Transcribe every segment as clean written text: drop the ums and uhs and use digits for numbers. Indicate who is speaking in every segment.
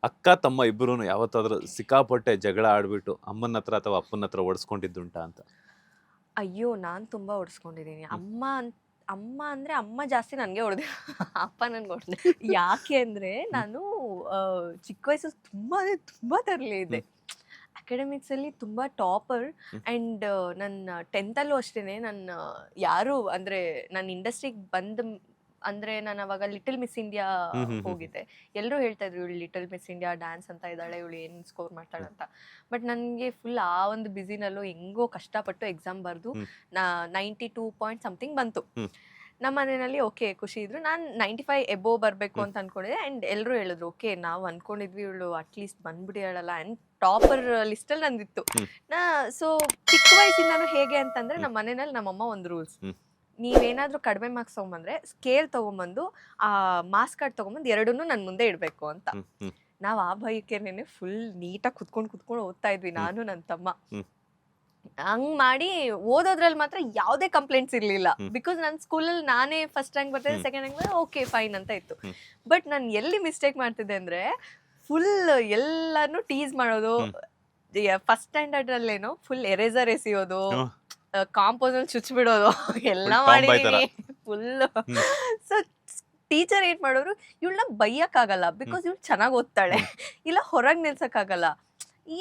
Speaker 1: ಅಕ್ಕ ತಮ್ಮ ಇಬ್ಬರೂ ಯಾವತ್ತಾದ್ರೂ ಸಿಕ್ಕಾಪಟ್ಟೆ ಜಗಳ ಆಡ್ಬಿಟ್ಟು ಅಮ್ಮನ ಹತ್ರ ಅಥವಾ ಅಪ್ಪನ ಹತ್ರ ಓಡಿಸ್ಕೊಂಡಿದ್ದುಂಟಾ ಅಂತ?
Speaker 2: ಅಯ್ಯೋ! ನಾನ್ ತುಂಬಾ ಹೊಡ್ಸ್ಕೊಂಡಿದೀನಿ. ಅಮ್ಮ ಅಂದ್ರೆ ಅಮ್ಮ ಜಾಸ್ತಿ ನನ್ಗೆ ಹೊಡ್ದಿಲ್ಲ. ಅಪ್ಪ ನನ್ಗೆ ಹೊಡ್ದ. ಯಾಕೆ ಅಂದ್ರೆ ನಾನು ಚಿಕ್ಕ ವಯಸ್ಸಲ್ಲಿ ತುಂಬಾ ಅಂದ್ರೆ ತುಂಬಾ ತರಲೆ ಇದ್ದೆ. ಅಕಾಡೆಮಿಕ್ಸ್ ಅಲ್ಲಿ ತುಂಬಾ ಟಾಪರ್. ಅಂಡ್ ನನ್ನ 10th ಅಲ್ಲೂ ಅಷ್ಟೇನೆ. ಯಾರು ಅಂದ್ರೆ ನಾನು ಇಂಡಸ್ಟ್ರಿಗೆ ಅಂದ್ರೆ ನಾನು ಅವಾಗ ಲಿಟಲ್ ಮಿಸ್ ಇಂಡಿಯಾ ಹೋಗಿದ್ದೆ. ಎಲ್ಲರೂ ಹೇಳ್ತಾ ಇದ್ರು ಇವಳು ಲಿಟಲ್ ಮಿಸ್ ಇಂಡಿಯಾ ಡ್ಯಾನ್ಸ್ ಅಂತ ಇದ್ದಾಳೆ, ಇವಳು ಏನ್ ಸ್ಕೋರ್ ಮಾಡ್ತಾಳೆ ಅಂತ. ಬಟ್ ನನಗೆ ಫುಲ್ ಆ ಒಂದು ಬಿಸಿನಲ್ಲೂ ಹೆಂಗೋ ಕಷ್ಟಪಟ್ಟು ಎಕ್ಸಾಮ್ ಬರೆದು 92 ಪಾಯಿಂಟ್ ಸಮಥಿಂಗ್ ಬಂತು. ನಮ್ಮ ಮನೆಯಲ್ಲಿ ಓಕೆ ಖುಷಿ ಇದ್ರು. ನಾನು 95 ಎಬೋವ್ ಬರಬೇಕು ಅಂತ ಅನ್ಕೊಂಡಿದ್ದೆ. ಅಂಡ್ ಎಲ್ಲರೂ ಹೇಳಿದ್ರು ಓಕೆ ನಾವು ಅನ್ಕೊಂಡಿದ್ವಿ ಇವಳು ಅಟ್ಲೀಸ್ಟ್ ಬಂದ್ಬಿಡಿಯಾಳಲ್ಲ. ಅಂಡ್ ಟಾಪರ್ ಲಿಸ್ಟಲ್ಲಿ ನಂದಿತ್ತು. ಸೊ ಚಿಕ್ಕ ವಯಸ್ಸಿಂದನೂ ಹೇಗೆ ಅಂತಂದ್ರೆ ನಮ್ಮ ಮನೆಯಲ್ಲಿ ನಮ್ಮಮ್ಮ ಒಂದು ರೂಲ್ಸ್, ನೀವೇನಾದ್ರೂ ಕಡಿಮೆ ಮಾರ್ಕ್ಸ್ ತಗೊಂಬಂದ್ರೆ ಸ್ಕೇಲ್ ತಗೊಂಬಂದು ಆ ಮಾರ್ಕ್ಸ್ ಕಾರ್ಡ್ ತಗೊಂಬಂದು ಎರಡನ್ನೂ ನನ್ನ ಮುಂದೆ ಇಡಬೇಕು ಅಂತ. ನಾವು ಆ ಭಯಕ್ಕೇನೆ ಫುಲ್ ನೀಟಾಗಿ ಕುತ್ಕೊಂಡು ಓದ್ತಾ ಇದ್ವಿ ನಾನು ನನ್ನ ತಮ್ಮ. ಹಂಗ್ ಮಾಡಿ ಓದೋದ್ರಲ್ಲಿ ಮಾತ್ರ ಯಾವುದೇ ಕಂಪ್ಲೇಂಟ್ಸ್ ಇರ್ಲಿಲ್ಲ. ಬಿಕಾಸ್ ನನ್ನ ಸ್ಕೂಲಲ್ಲಿ ನಾನೇ ಫಸ್ಟ್ ರ್ಯಾಂಕ್ ಬರ್ತಿದ್ದೆ, ಸೆಕೆಂಡ್ ರ್ಯಾಂಕ್ ಬಂದ್ರೆ ಓಕೆ ಫೈನ್ ಅಂತ ಇತ್ತು. ಬಟ್ ನಾನು ಎಲ್ಲಿ ಮಿಸ್ಟೇಕ್ ಮಾಡ್ತಿದ್ದೆ ಅಂದ್ರೆ ಫುಲ್ ಎಲ್ಲಾನು ಟೀಸ್ ಮಾಡೋದು. ಫಸ್ಟ್ ಸ್ಟ್ಯಾಂಡರ್ಡ್ ಅಲ್ಲೇನೋ ಫುಲ್ ಎರೇಸರ್ ಎಸೆಯೋದು, ಕಾಂಪೋಸ್ ಅಲ್ಲಿ ಚುಚ್ಬಿಡೋದು ಎಲ್ಲ ಮಾಡಿದೀನಿ ಫುಲ್. ಸೊ ಟೀಚರ್ ಏನ್ ಮಾಡೋರು, ಇವಳನ್ನ ಬೈಯಕ್ಕಾಗಲ್ಲ ಬಿಕಾಸ್ ಇವಳು ಚೆನ್ನಾಗಿ ಓದ್ತಾಳೆ, ಇಲ್ಲ ಹೊರಗೆ ನಿಲ್ಸಕ್ಕಾಗಲ್ಲ,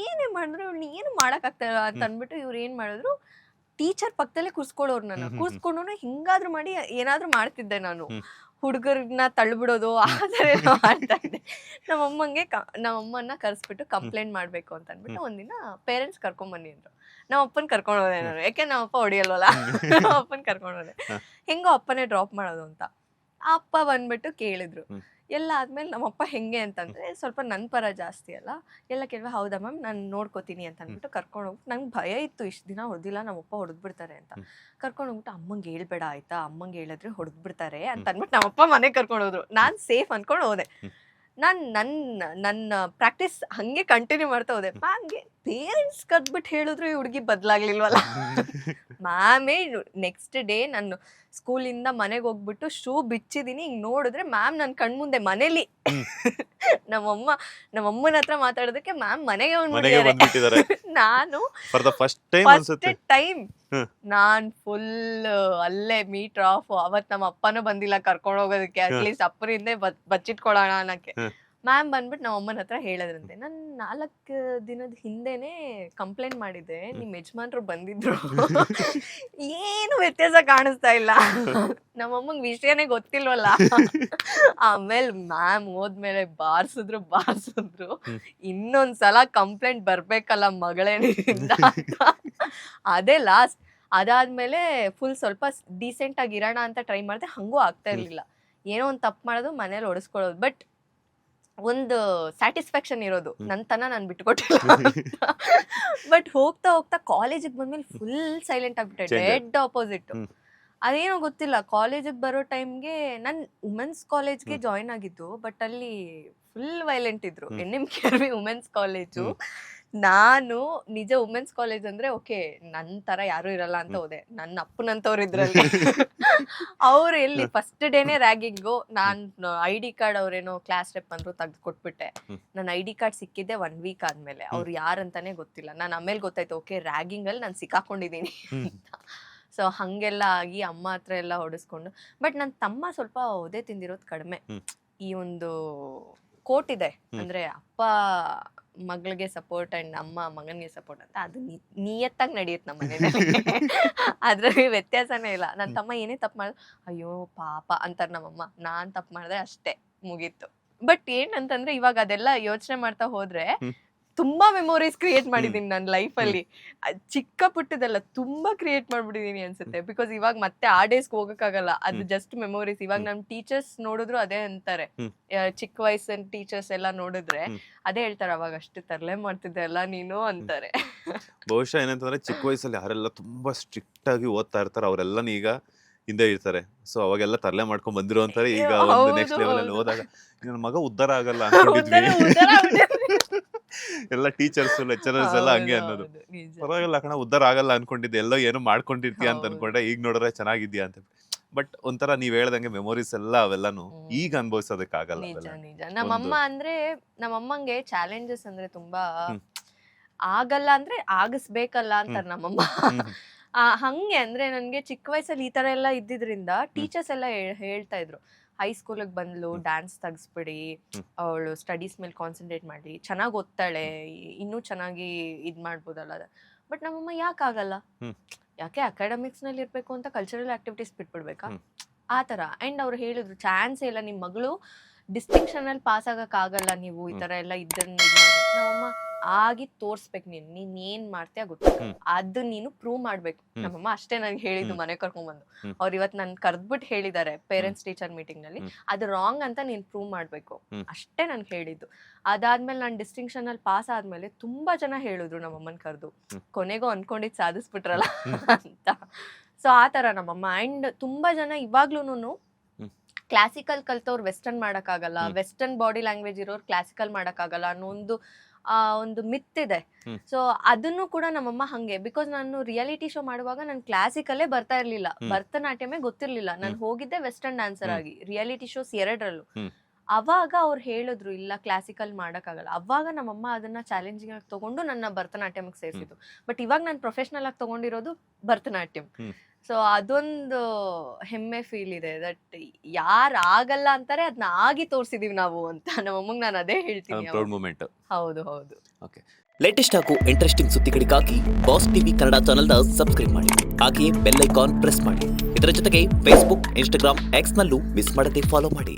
Speaker 2: ಏನೇ ಮಾಡಿದ್ರು ಇವ್ಳನ್ನ ಏನು ಮಾಡಕ್ಕಾಗ್ತಾಯಿಲ್ಲ ಅಂತ ಅಂದ್ಬಿಟ್ಟು ಇವ್ರು ಏನ್ ಮಾಡಿದ್ರು, ಟೀಚರ್ ಪಕ್ಕದಲ್ಲೇ ಕೂರ್ಸ್ಕೊಳ್ಳೋರು. ನನ್ನ ಕೂರ್ಸ್ಕೊಂಡು ಹಿಂಗಾದ್ರೂ ಮಾಡಿ ಏನಾದ್ರೂ ಮಾಡ್ತಿದ್ದೆ ನಾನು. ಹುಡುಗರನ್ನ ತಳ್ಳಿಬಿಡೋದು ಆ ಥರ ಎಲ್ಲ ಮಾಡ್ತಾ ಇದ್ದೆ. ನಮ್ಮಮ್ಮನ್ನ ಕರೆಸ್ಬಿಟ್ಟು ಕಂಪ್ಲೇಂಟ್ ಮಾಡ್ಬೇಕು ಅಂತ ಅಂದ್ಬಿಟ್ಟು ಒಂದಿನ ಪೇರೆಂಟ್ಸ್ ಕರ್ಕೊಂಬನ್ನಿ ಅಂದ್ರು. ನಮ್ಮ ಅಪ್ಪನ ಕರ್ಕೊಂಡು ಹೋದೆ ನಾನು, ಯಾಕೆ ನಮ್ಮ ಅಪ್ಪ ಹೊಡಿಯಲ್ವಲ್ಲ. ನಮ್ಮ ಅಪ್ಪನ ಕರ್ಕೊಂಡು ಹೋದೆ, ಹೆಂಗೋ ಅಪ್ಪನೇ ಡ್ರಾಪ್ ಮಾಡೋದು ಅಂತ. ಆ ಅಪ್ಪ ಬಂದ್ಬಿಟ್ಟು ಕೇಳಿದ್ರು. ಎಲ್ಲ ಆದ್ಮೇಲೆ ನಮ್ಮಪ್ಪ ಹೆಂಗೆ ಅಂತಂದ್ರೆ ಸ್ವಲ್ಪ ನನ್ನ ಪರ ಜಾಸ್ತಿ ಅಲ್ಲ, ಎಲ್ಲ ಕೇಳುವ ಹೌದಾ ಮ್ಯಾಮ್ ನಾನು ನೋಡ್ಕೋತೀನಿ ಅಂತ ಅಂದ್ಬಿಟ್ಟು ಕರ್ಕೊಂಡು ಹೋಗ್ಬಿಟ್ಟು, ನಂಗೆ ಭಯ ಇತ್ತು ಇಷ್ಟು ದಿನ ಹೊಡೆದಿಲ್ಲ ನಮ್ಮಪ್ಪ ಹೊಡೆದ್ಬಿಡ್ತಾರೆ ಅಂತ. ಕರ್ಕೊಂಡು ಹೋಗ್ಬಿಟ್ಟು ಅಮ್ಮಂಗೆ ಹೇಳ್ಬೇಡ ಆಯ್ತಾ, ಅಮ್ಮಂಗೆ ಹೇಳಿದ್ರೆ ಹೊಡೆದ್ಬಿಡ್ತಾರೆ ಅಂತ ಅಂದ್ಬಿಟ್ಟು ನಮ್ಮಪ್ಪ ಮನೆಗೆ ಕರ್ಕೊಂಡು ಹೋದ್ರು. ನಾನು ಸೇಫ್ ಅನ್ಕೊಂಡು ಹೋದೆ. ನನ್ನ ಪ್ರಾಕ್ಟೀಸ್ ಹಂಗೆ ಕಂಟಿನ್ಯೂ ಮಾಡ್ತಾ ಹೋದೆ. ಮ್ಯಾಮ್ಗೆ ಪೇರೆಂಟ್ಸ್ ಕದ್ಬಿಟ್ಟು ಹೇಳಿದ್ರು ಈ ಹುಡುಗಿ ಬದಲಾಗ್ಲಿಲ್ವಲ್ಲ. ಮ್ಯಾಮೇ ನೆಕ್ಸ್ಟ್ ಡೇ ನಾನು ಸ್ಕೂಲಿಂದ ಮನೆಗೆ ಹೋಗ್ಬಿಟ್ಟು ಶೂ ಬಿಚ್ಚಿದೀನಿ, ಹಿಂಗ್ ನೋಡಿದ್ರೆ ಮ್ಯಾಮ್ ನನ್ನ ಕಣ್ಮುಂದೆ ಮನೇಲಿ ನಮ್ಮಮ್ಮನ ಹತ್ರ ಮಾತಾಡೋದಕ್ಕೆ ಮ್ಯಾಮ್ ಮನೆಗೆ ಬಂದ್ಬಿಟ್ಟಿದ್ದಾರೆ. ನಾನು ಫಸ್ಟ್ ಟೈಮ್ ನಾನ್ ಫುಲ್ ಅಲ್ಲೇ ಮೀಟರ್ ಆಫ್. ಅವತ್ ನಮ್ಮ ಅಪ್ಪನೂ ಬಂದಿಲ್ಲ ಕರ್ಕೊಂಡು ಹೋಗೋದಕ್ಕೆ, ಅಟ್ಲೀಸ್ಟ್ ಅಪ್ಪನಿಂದ ಬಚ್ಚಿಟ್ಕೊಳ್ಳೋಣ ಅನ್ನಕ್ಕೆ. ಮ್ಯಾಮ್ ಬಂದ್ಬಿಟ್ಟು ನಮ್ಮ ಅಮ್ಮನ ಹತ್ರ ಹೇಳಿದ್ರಂತೆ, ನಾನು 4 ದಿನದ ಹಿಂದೆನೆ ಕಂಪ್ಲೇಂಟ್ ಮಾಡಿದ್ದೆ, ನಿಮ್ಮ ಯಜಮಾನ್ರು ಬಂದಿದ್ರು, ಏನು ವ್ಯತ್ಯಾಸ ಕಾಣಿಸ್ತಾ ಇಲ್ಲ, ನಮ್ಮಮ್ಮಂಗೆ ವಿಷಯನೇ ಗೊತ್ತಿಲ್ವಲ್ಲ. ಆಮೇಲೆ ಮ್ಯಾಮ್ ಹೋದ್ಮೇಲೆ ಬಾರ್ಸಿದ್ರು. ಇನ್ನೊಂದ್ಸಲ ಕಂಪ್ಲೇಂಟ್ ಬರ್ಬೇಕಲ್ಲ ಮಗಳೇನಿಂದ ಅಂತ. ಅದೇ ಲಾಸ್ಟ್. ಅದಾದ್ಮೇಲೆ ಫುಲ್ ಸ್ವಲ್ಪ ಡೀಸೆಂಟ್ ಆಗಿ ಇರೋಣ ಅಂತ ಟ್ರೈ ಮಾಡಿದೆ, ಹಂಗೂ ಆಗ್ತಾ ಇರ್ಲಿಲ್ಲ. ಏನೋ ಒಂದು ತಪ್ಪು ಮಾಡೋದು, ಮನೇಲಿ ಹೊಡೆಸ್ಕೊಳ್ಳೋದು. ಬಟ್ ಒಂದು ಸ್ಯಾಟಿಸ್ಫ್ಯಾಕ್ಷನ್ ಇರೋದು, ನನ್ನ ನಾನು ಬಿಟ್ಕೊಟ್ಟಿಲ್ಲ. ಬಟ್ ಹೋಗ್ತಾ ಹೋಗ್ತಾ ಕಾಲೇಜಿಗೆ ಬಂದ್ಮೇಲೆ ಫುಲ್ ಸೈಲೆಂಟ್ ಆಗ್ಬಿಟ್ಟೆ, ಡೆಡ್ ಆಪೋಸಿಟ್. ಅದೇನೋ ಗೊತ್ತಿಲ್ಲ, ಕಾಲೇಜಿಗೆ ಬರೋ ಟೈಮ್ಗೆ ನಾನು ವುಮೆನ್ಸ್ ಕಾಲೇಜ್ಗೆ ಜಾಯಿನ್ ಆಗಿದ್ದು, ಬಟ್ ಅಲ್ಲಿ ಫುಲ್ ವೈಲೆಂಟ್ ಇದ್ರು. NMKRV women's college. ನಾನು ನಿಜ ವುಮೆನ್ಸ್ ಕಾಲೇಜ್ ಅಂದ್ರೆ ಓಕೆ ನನ್ನ ತರ ಯಾರು ಇರಲ್ಲ ಅಂತ ಹೋದೆ. ನನ್ನ ಅಪ್ಪನಂತವ್ರು ಇದ್ರಲ್ಲಿ. ಅವ್ರು ಎಲ್ಲಿ ಫಸ್ಟ್ ಡೇನೆ ರ್ಯಾಗಿಂಗು. ನಾನು ID ಕಾರ್ಡ್ ಅವ್ರೇನೋ ಕ್ಲಾಸ್ ರೆಪ್ ಅಂದ್ರು ತೆಗ್ದು ಕೊಟ್ಬಿಟ್ಟೆ. ನನ್ನ ID ಕಾರ್ಡ್ ಸಿಕ್ಕಿದ್ದೆ 1 ವೀಕ್ ಆದ್ಮೇಲೆ. ಅವ್ರು ಯಾರಂತಾನೆ ಗೊತ್ತಿಲ್ಲ. ನಾನು ಆಮೇಲೆ ಗೊತ್ತಾಯ್ತು ಓಕೆ ರ್ಯಾಗಿಂಗ್ ಅಲ್ಲಿ ನಾನು ಸಿಕ್ಕಾಕೊಂಡಿದ್ದೀನಿ ಅಂತ. ಸೊ ಹಂಗೆಲ್ಲ ಆಗಿ ಅಮ್ಮ ಹತ್ರ ಎಲ್ಲ ಹೊಡೆಸ್ಕೊಂಡು. ಬಟ್ ನನ್ನ ತಮ್ಮ ಸ್ವಲ್ಪ ಒದೆ ತಿಂದಿರೋದು ಕಡಿಮೆ. ಈ ಒಂದು ಕೋಟ್ ಇದೆ ಅಂದ್ರೆ ಅಪ್ಪ ಮಗಳಿಗೆ ಸಪೋರ್ಟ್ ಅಂಡ್ ಅಮ್ಮ ಮಗನ್ಗೆ ಸಪೋರ್ಟ್ ಅಂತ, ಅದು ನಿಯತ್ತಾಗಿ ನಡೆಯುತ್ತೆ ನಮ್ಮ ಮನೆಯಲ್ಲಿ. ಅದ್ರಲ್ಲಿ ವ್ಯತ್ಯಾಸನೇ ಇಲ್ಲ. ನನ್ನ ತಮ್ಮ ಏನೇ ತಪ್ಪು ಮಾಡಿದ್ರು ಅಯ್ಯೋ ಪಾಪ ಅಂತಾರೆ ನಮ್ಮಮ್ಮ. ನಾನ್ ತಪ್ಪು ಮಾಡಿದ್ರೆ ಅಷ್ಟೇ ಮುಗೀತು. ಬಟ್ ಏನಂತಂದ್ರೆ ಇವಾಗ ಅದೆಲ್ಲ ಯೋಚನೆ ಮಾಡ್ತಾ ಹೋದ್ರೆ ತುಂಬಾ ಮೆಮೊರೀಸ್ ಕ್ರಿಯೇಟ್ ಮಾಡಿದೀನಿ ನನ್ನ ಲೈಫಲ್ಲಿ. ಚಿಕ್ಕ ಪುಟ್ಟದೆಲ್ಲ ತುಂಬಾ ಕ್ರಿಯೇಟ್ ಮಾಡ್ಬಿಟ್ಟಿದೀನಿ ಅನ್ಸುತ್ತೆ. ಬಿಕಾಸ್ ಇವಾಗ ಮತ್ತೆ ಆ ಡೇಸ್ಗೆ ಹೋಗಕ್ಕಾಗಲ್ಲ, ಅದು ಜಸ್ಟ್ ಮೆಮೊರೀಸ್. ಇವಾಗ ನಮ್ ಟೀಚರ್ಸ್ ನೋಡಿದ್ರು ಅದೇ ಅಂತಾರೆ, ಚಿಕ್ಕ ವಯಸ್ಸಿನ ಟೀಚರ್ಸ್ ಎಲ್ಲ ನೋಡಿದ್ರೆ ಅದೇ ಹೇಳ್ತಾರೆ, ಅವಾಗ ಅಷ್ಟು ತರಲೆ ಮಾಡ್ತಿದ್ದೆ ಅಲ್ಲ ನೀನು ಅಂತಾರೆ.
Speaker 1: ಬಹುಶಃ ಏನಂತಂದ್ರೆ ಚಿಕ್ಕ ವಯಸ್ಸಲ್ಲಿ ಯಾರೆಲ್ಲ ತುಂಬಾ ಸ್ಟ್ರಿಕ್ಟ್ ಆಗಿ ಓದ್ತಾ ಇರ್ತಾರೆ ಅವರೆಲ್ಲ ಈಗ ಹಿಂದೆ ಇರ್ತಾರೆ. ಸೊ ಅವಾಗೆಲ್ಲ ತರಲೆ ಮಾಡ್ಕೊಂಡ್ ಬಂದಿರೋ ಅಂತಾರೆ. ಈಗ ಒಂದು ನೆಕ್ಸ್ಟ್ ಲೆವೆಲ್ ಅಲ್ಲಿ ಹೋದಾಗ ನನ್ನ ಮಗ ಉದ್ಧಾರ ಆಗಲ್ಲ ಅನ್ಕೊಂಡಿದ್ವಿ. ಎಲ್ಲ ಟೀಚರ್ಸ್ ಲೆಕ್ಚರರ್ಸ್ ಎಲ್ಲ ಹಂಗೆ ಅನ್ನೋದು. ಪರವಾಗಿಲ್ಲ ಕಣ ಉದ್ಧಾರ ಆಗಲ್ಲ ಅನ್ಕೊಂಡಿದ್ದೆ, ಎಲ್ಲೋ ಏನೋ ಮಾಡ್ಕೊಂಡಿರ್ತೀಯ ಅಂತ ಅನ್ಕೊಂಡೆ, ಈಗ ನೋಡ್ರೆ ಚೆನ್ನಾಗಿದ್ಯಾ ಅಂತ. ಬಟ್ ಒಂಥರ ನೀವ್ ಹೇಳ್ದಂಗೆ ಮೆಮೊರೀಸ್ ಎಲ್ಲ ಅವೆಲ್ಲಾನು ಈಗ ಅನುಭವಿಸೋದಕ್ಕಾಗಲ್ಲ
Speaker 2: ನಿಜ
Speaker 1: ಅವೆಲ್ಲ.
Speaker 2: ನಿಜ. ನಮ್ಮಮ್ಮ ಅಂದ್ರೆ ನಮ್ಮಮ್ಮಂಗೆ ಚಾಲೆಂಜಸ್ ಅಂದ್ರೆ ತುಂಬಾ
Speaker 1: ಹ್ಮ್.
Speaker 2: ಆಗಲ್ಲ ಅಂದ್ರೆ ಆಗಿಸ್ಬೇಕಲ್ಲ ಅಂತಾರೆ ನಮ್ಮಮ್ಮ.
Speaker 1: ಹ್ಮ್.
Speaker 2: ಹಂಗೆ ಅಂದ್ರೆ ನನ್ಗೆ ಚಿಕ್ಕ ವಯಸ್ಸಲ್ಲಿ ಈ ತರ ಎಲ್ಲ ಇದ್ದಿದ್ರಿಂದ ಟೀಚರ್ಸ್ ಎಲ್ಲ ಹೇಳ್ತಾ ಇದ್ರು, ಹೈಸ್ಕೂಲಿಗೆ ಬಂದ್ಲು ಡ್ಯಾನ್ಸ್ ತೆಗಿಸ್ಬಿಡಿ,
Speaker 1: ಹ್ಮ್.
Speaker 2: ಅವಳು ಸ್ಟಡೀಸ್ ಮೇಲೆ ಕಾನ್ಸಂಟ್ರೇಟ್ ಮಾಡಿ, ಚೆನ್ನಾಗಿ ಓದ್ತಾಳೆ, ಇನ್ನೂ ಚೆನ್ನಾಗಿ ಇದ್ ಮಾಡ್ಬೋದಲ್ಲ. ಬಟ್ ನಮ್ಮಮ್ಮ ಯಾಕಾಗಲ್ಲ,
Speaker 1: ಹ್ಮ್.
Speaker 2: ಯಾಕೆ ಅಕಾಡೆಮಿಕ್ಸ್ ನಲ್ಲಿ ಇರ್ಬೇಕು ಅಂತ ಕಲ್ಚರಲ್ ಆಕ್ಟಿವಿಟೀಸ್ ಬಿಟ್ಬಿಡ್ಬೇಕಾ
Speaker 1: ಹ್ಮ್.
Speaker 2: ಆ ತರ. ಅಂಡ್ ಅವ್ರು ಹೇಳಿದ್ರು ಚಾನ್ಸೇ ಇಲ್ಲ, ನಿಮ್ ಮಗಳು ಡಿಸ್ಟಿಂಕ್ಷನ್ ಅಲ್ಲಿ ಪಾಸ್ ಆಗಕ್ ಆಗಲ್ಲ, ನೀವು ಈ ತರ ಎಲ್ಲ ಇದ್ದನ್ನ ನಮ್ಮಮ್ಮ ಆಗಿ ತೋರ್ಸ್ಬೇಕು, ನೀನ್ ಏನ್ ಮಾಡ್ತೀಯ ಗೊತ್ತಿಲ್ಲ,
Speaker 1: ಹ್ಮ್.
Speaker 2: ಅದನ್ನ ನೀನು ಪ್ರೂವ್ ಮಾಡ್ಬೇಕು.
Speaker 1: ಹ್ಮ್.
Speaker 2: ನಮ್ಮಮ್ಮ ಅಷ್ಟೇ ನನ್ಗೆ ಹೇಳಿದ್ದು
Speaker 1: ಹ್ಮ್.
Speaker 2: ಮನೆ ಕರ್ಕೊಂಡ್ಬಂದು.
Speaker 1: ಹ್ಮ್.
Speaker 2: ಅವ್ರು ಇವತ್ತು ನನ್ ಕರ್ದ್ಬಿಟ್ಟು ಹೇಳಿದ್ದಾರೆ ಪೇರೆಂಟ್ಸ್ ಟೀಚರ್ ಮೀಟಿಂಗ್ ನಲ್ಲಿ,
Speaker 1: ಹ್ಮ್.
Speaker 2: ಅದು ರಾಂಗ್ ಅಂತ ನೀನ್ ಪ್ರೂವ್ ಮಾಡ್ಬೇಕು,
Speaker 1: ಹ್ಮ್.
Speaker 2: ಅಷ್ಟೇ ನನ್ಗೆ ಹೇಳಿದ್ದು. ಅದಾದ್ಮೇಲೆ ನಾನು ಡಿಸ್ಟಿಂಕ್ಷನ್ ಅಲ್ಲಿ ಪಾಸ್ ಆದ್ಮೇಲೆ ತುಂಬಾ ಜನ ಹೇಳಿದ್ರು ನಮ್ಮಮ್ಮನ್ ಕರ್ದು,
Speaker 1: ಹ್ಮ್.
Speaker 2: ಕೊನೆಗೂ ಅನ್ಕೊಂಡಿದ್ ಸಾಧಿಸ್ಬಿಟ್ರಲ್ಲ
Speaker 1: ಹ್ಮ್.
Speaker 2: ಅಂತ. ಸೊ ಆ ತರ ನಮ್ಮಮ್ಮ. ಅಂಡ್ ತುಂಬಾ ಜನ ಇವಾಗ್ಲೂನು
Speaker 1: ಹ್ಮ್.
Speaker 2: ಕ್ಲಾಸಿಕಲ್ ಕಲ್ತವ್ರು ವೆಸ್ಟರ್ನ್ ಮಾಡಕ್ಕಾಗಲ್ಲ,
Speaker 1: ಹ್ಮ್.
Speaker 2: ವೆಸ್ಟರ್ನ್ ಬಾಡಿ ಲ್ಯಾಂಗ್ವೇಜ್ ಇರೋರು ಕ್ಲಾಸಿಕಲ್ ಮಾಡಕ್ಕಾಗಲ್ಲ ಅನ್ನೋ ಒಂದು ಮಿತ್ ಇದೆ.
Speaker 1: ಹ್ಮ್.
Speaker 2: ಸೊ ಅದನ್ನು ಕೂಡ ನಮ್ಮಮ್ಮ ಹಂಗೆ, ಬಿಕಾಸ್ ನಾನು ರಿಯಾಲಿಟಿ ಶೋ ಮಾಡುವಾಗ ನಾನು ಕ್ಲಾಸಿಕಲ್ಲೇ ಬರ್ತಾ ಇರ್ಲಿಲ್ಲ,
Speaker 1: ಹ್ಮ್.
Speaker 2: ಭರತನಾಟ್ಯಮೇ ಗೊತ್ತಿರ್ಲಿಲ್ಲ. ನಾನು
Speaker 1: ಹ್ಮ್.
Speaker 2: ಹೋಗಿದ್ದೆ ವೆಸ್ಟರ್ನ್ ಡ್ಯಾನ್ಸರ್
Speaker 1: ಹ್ಮ್.
Speaker 2: ಆಗಿ, ರಿಯಾಲಿಟಿ ಶೋಸ್ 2ರಲ್ಲೂ.
Speaker 1: ಹ್ಮ್.
Speaker 2: ಅವಾಗ ಅವ್ರು ಹೇಳಿದ್ರು ಇಲ್ಲ ಕ್ಲಾಸಿಕಲ್ ಮಾಡಕ್ಕಾಗಲ್ಲ. ಅವಾಗ ನಮ್ಮಮ್ಮ ಅದನ್ನ ಚಾಲೆಂಜಿಂಗ್ ಆಗಿ ತಗೊಂಡು ನನ್ನ ಭರತನಾಟ್ಯಂಗೆ ಸೇರಿಸಿದ್ರು. ಬಟ್ ಇವಾಗ ನಾನು ಪ್ರೊಫೆಷನಲ್ ಆಗಿ ತಗೊಂಡಿರೋದು ಭರತನಾಟ್ಯಂ.
Speaker 1: ಹ್ಮ್.
Speaker 2: ಸೊ ಅದೊಂದು ಹೆಮ್ಮೆ ಫೀಲ್ ಇದೆ, ದಟ್ ಯಾರು ಆಗಲ್ಲ ಅಂತಾರೆ ಅದನ್ನ ಆಗಿ ತೋರ್ಸಿದೀವಿ ನಾವು ಅಂತ. ನಮ್ಮಮ್ಮಂಗೆ ನಾನು ಅದೇ ಹೇಳ್ತೀನಿ.
Speaker 1: Proud moment.
Speaker 2: ಹೌದು ಹೌದು.
Speaker 1: ಓಕೆ.
Speaker 3: ಲೇಟೆಸ್ಟ್ ಹಾಗೂ ಇಂಟ್ರೆಸ್ಟಿಂಗ್ ಸುದ್ದಿಗಳಿಗಾಗಿ ಬಾಸ್ ಟಿವಿ ಕನ್ನಡ ಚಾನೆಲ್ನ ಸಬ್ಸ್ಕ್ರೈಬ್ ಮಾಡಿ. ಹಾಗೆಯೇ ಬೆಲ್ ಐಕಾನ್ ಪ್ರೆಸ್ ಮಾಡಿ. ಇದರ ಜೊತೆಗೆ ಫೇಸ್ಬುಕ್, ಇನ್ಸ್ಟಾಗ್ರಾಮ್, ಎಕ್ಸ್ ನಲ್ಲೂ ಮಿಸ್ ಮಾಡದೆ ಫಾಲೋ ಮಾಡಿ.